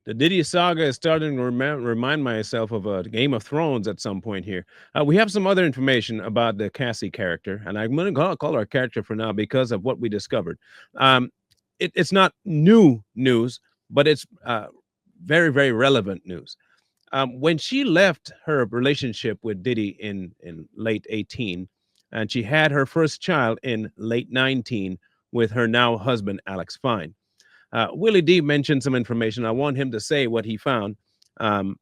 The Diddy saga is starting to remind myself of a Game of Thrones at some point here. We have some other information about the Cassie character, and I'm going to call her a character for now because of what we discovered. Um, it's not new news, but it's very, very relevant news. When she left her relationship with Diddy in late 18, and she had her first child in late 19 with her now husband, Alex Fine. Willie D mentioned some information. I want him to say what he found, um,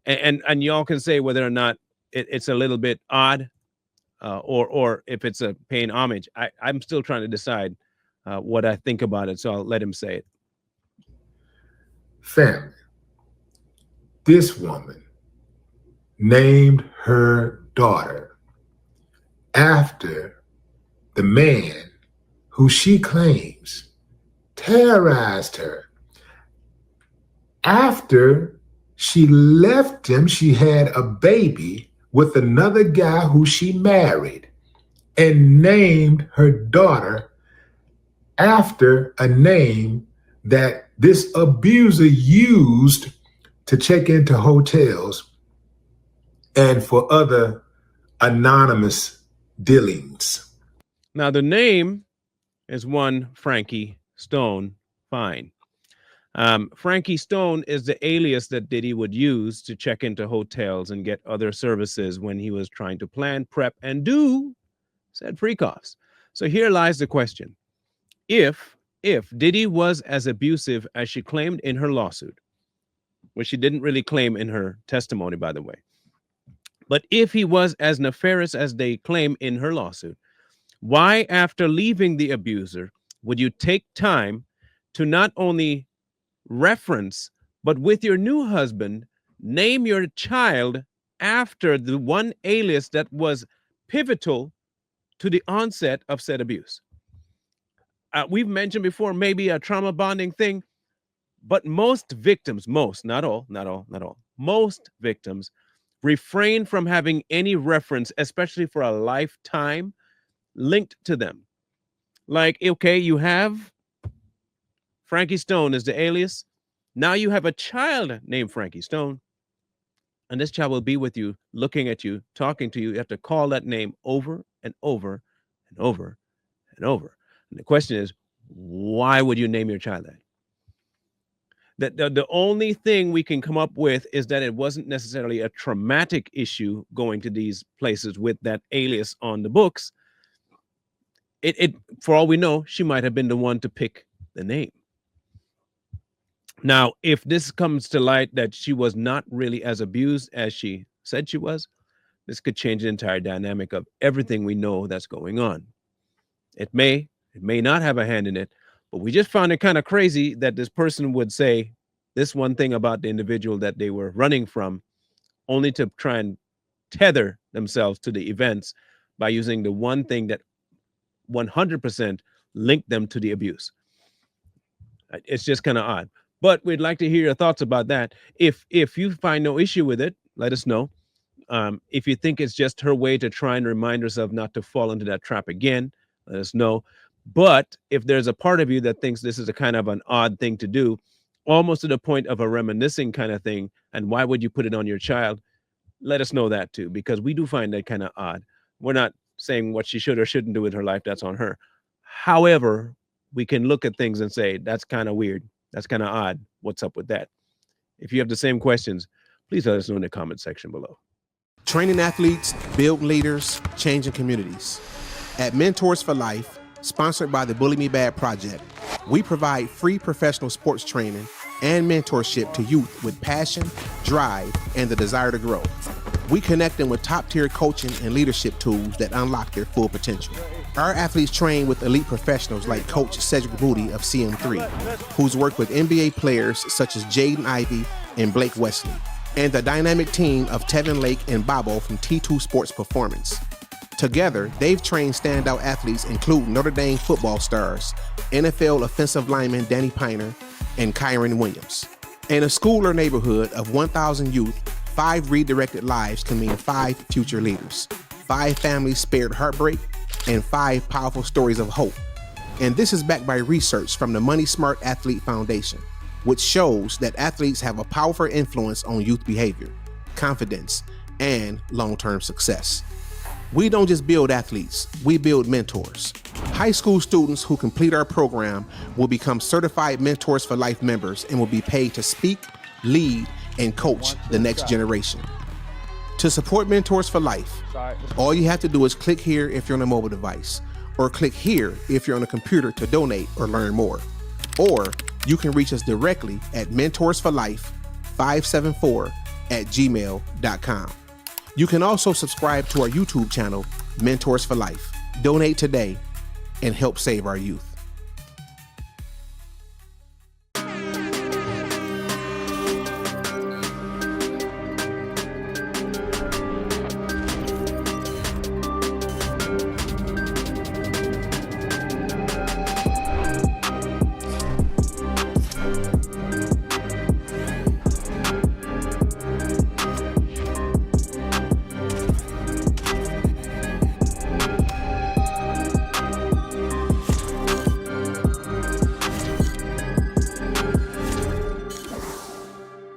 and y'all can say whether or not it's a little bit odd, or if it's a paying homage. I'm still trying to decide what I think about it, so I'll let him say it. Family, this woman named her daughter after the man who she claims terrorized her. After she left him, she had a baby with another guy who she married and named her daughter after a name that this abuser used to check into hotels and for other anonymous dealings. Now, the name is one Frankie Stone Fine. Frankie Stone is the alias that Diddy would use to check into hotels and get other services when he was trying to plan, prep, and do said freak-offs. So here lies the question. If Diddy was as abusive as she claimed in her lawsuit, which she didn't really claim in her testimony, by the way, but if he was as nefarious as they claim in her lawsuit, why, after leaving the abuser, would you take time to not only reference, but with your new husband, name your child after the one alias that was pivotal to the onset of said abuse? We've mentioned before, maybe a trauma bonding thing, but most victims, not all, most victims refrain from having any reference, especially for a lifetime, linked to them. Like, okay, you have Frankie Stone as the alias. Now you have a child named Frankie Stone, and this child will be with you, looking at you, talking to you. You have to call that name over and over and over and over. And the question is, why would you name your child that? The only thing we can come up with is that it wasn't necessarily a traumatic issue going to these places with that alias on the books. It for all we know, she might have been the one to pick the name. Now, if this comes to light that she was not really as abused as she said she was, this could change the entire dynamic of everything we know that's going on. It may not have a hand in it, but we just found it kind of crazy that this person would say this one thing about the individual that they were running from, only to try and tether themselves to the events by using the one thing that 100% linked them to the abuse. It's just kind of odd. But we'd like to hear your thoughts about that. If you find no issue with it, let us know. If you think it's just her way to try and remind herself not to fall into that trap again, let us know. But if there's a part of you that thinks this is a kind of an odd thing to do, almost to the point of a reminiscing kind of thing, and why would you put it on your child? Let us know that too, because we do find that kind of odd. We're not saying what she should or shouldn't do with her life. That's on her. However, we can look at things and say, that's kind of weird. That's kind of odd. What's up with that? If you have the same questions, please let us know in the comment section below. Training athletes, building leaders, changing communities. At Mentors for Life, sponsored by the Bully Me Bad Project, we provide free professional sports training and mentorship to youth with passion, drive, and the desire to grow. We connect them with top-tier coaching and leadership tools that unlock their full potential. Our athletes train with elite professionals like Coach Cedric Moody of CM3, who's worked with NBA players such as Jaden Ivey and Blake Wesley, and the dynamic team of Tevin Lake and Bobo from T2 Sports Performance. Together, they've trained standout athletes including Notre Dame football stars, NFL offensive lineman Danny Piner, and Kyron Williams. In a school or neighborhood of 1,000 youth, 5 redirected lives can mean 5 future leaders, 5 families spared heartbreak, and 5 powerful stories of hope. And this is backed by research from the Money Smart Athlete Foundation. which shows that athletes have a powerful influence on youth behavior, confidence, and long-term success. We don't just build athletes, we build mentors. High school students who complete our program will become certified Mentors for Life members and will be paid to speak, lead, and coach the next generation. To support Mentors for Life, all you have to do is click here if you're on a mobile device, or click here if you're on a computer to donate or learn more. Or you can reach us directly at mentorsforlife574@gmail.com. You can also subscribe to our YouTube channel, Mentors for Life. Donate today and help save our youth.